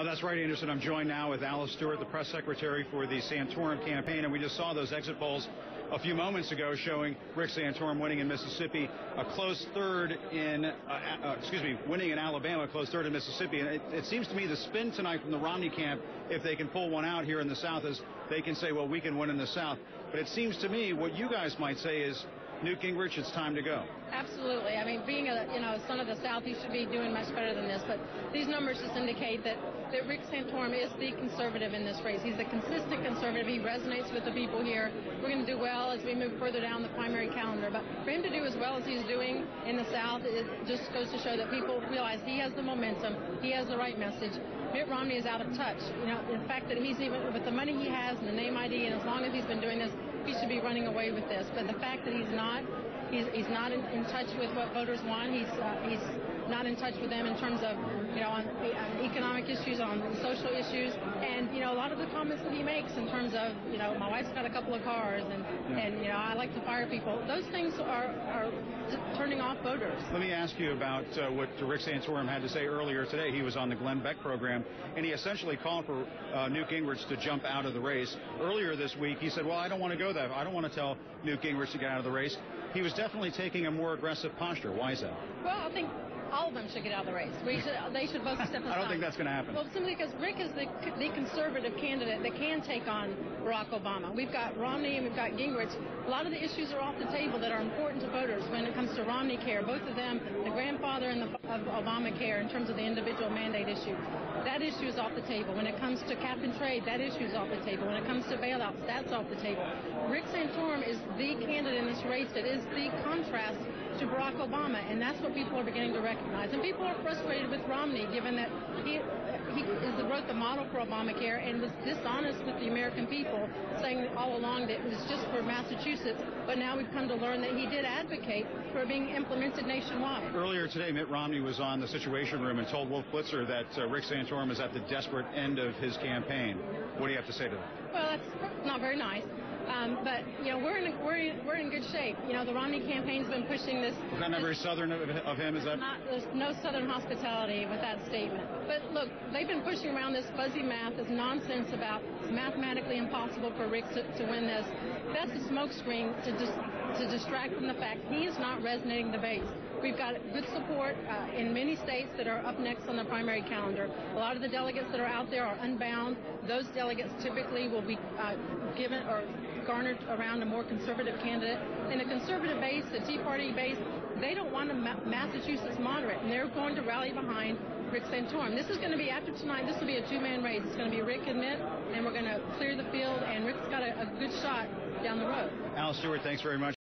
That's right, Anderson. I'm joined now with Alice Stewart, the press secretary for the Santorum campaign, and we just saw those exit polls a few moments ago showing Rick Santorum winning in Mississippi, a close third in, winning in Alabama, a close third in Mississippi. And it seems to me the spin tonight from the Romney camp, if they can pull one out here in the South, is they can say, well, we can win in the South. But it seems to me what you guys might say is, Newt Gingrich, it's time to go. Absolutely. I mean, being a son of the South, he should be doing much better than this. But these numbers just indicate that Rick Santorum is the conservative in this race. He's a consistent conservative. He resonates with the people here. We're going to do well as we move further down the primary calendar. But for him to do as well as he's doing in the South, it just goes to show that people realize he has the momentum. He has the right message. Mitt Romney is out of touch. The fact that he's even with the money he has and the name ID, and as long as he's been doing this, he should be running away with this. But the fact that he's not in touch with what voters want. He's not in touch with them in terms of on economic issues, on social issues, and a lot of the comments that he makes in terms of my wife's got a couple of cars and I like to fire people. Those things are turning off voters. Let me ask you about what Rick Santorum had to say earlier today. He was on the Glenn Beck program, and he essentially called for Newt Gingrich to jump out of the race. Earlier this week, he said, well, I don't want to go that. I don't want to tell Newt Gingrich to get out of the race. He was definitely taking a more aggressive posture. Why is that? Well, I think all of them should get out of the race. They should both step aside. I don't think that's going to happen. Well, simply because Rick is the conservative candidate that can take on Barack Obama. We've got Romney and we've got Gingrich. A lot of the issues are off the table that are important to voters when it comes to Romney care. Both of them, the grandfather of Obamacare in terms of the individual mandate issue. That issue is off the table. When it comes to cap and trade, that issue is off the table. When it comes to bailouts, that's off the table. Rick Santorum is the candidate in this race that is the contrast to Barack Obama, and that's what people are beginning to recognize. And people are frustrated with Romney, given that he wrote the model for Obamacare and was dishonest with the American people, saying all along that it was just for Massachusetts, but now we've come to learn that he did advocate for being implemented nationwide. Earlier today, Mitt Romney was on the Situation Room and told Wolf Blitzer that Rick Santorum is at the desperate end of his campaign. What do you have to say to that? Well, that's not very nice. But we're in good shape. The Romney campaign's been pushing this. Is that not very Southern of him? Is that? There's no Southern hospitality with that statement. But look, they've been pushing around this fuzzy math, this nonsense about it's mathematically impossible for Rick to win this. That's a smokescreen to distract from the fact he is not resonating the base. We've got good support in many states that are up next on the primary calendar. A lot of the delegates that are out there are unbound. Those delegates typically will be given or garnered around a more conservative candidate. And the conservative base, the Tea Party base, they don't want a Massachusetts moderate, and they're going to rally behind Rick Santorum. This is going to be, after tonight, this will be a two-man race. It's going to be Rick and Mitt, and we're going to clear the field, and Rick's got a good shot down the road. Alice Stewart, thanks very much.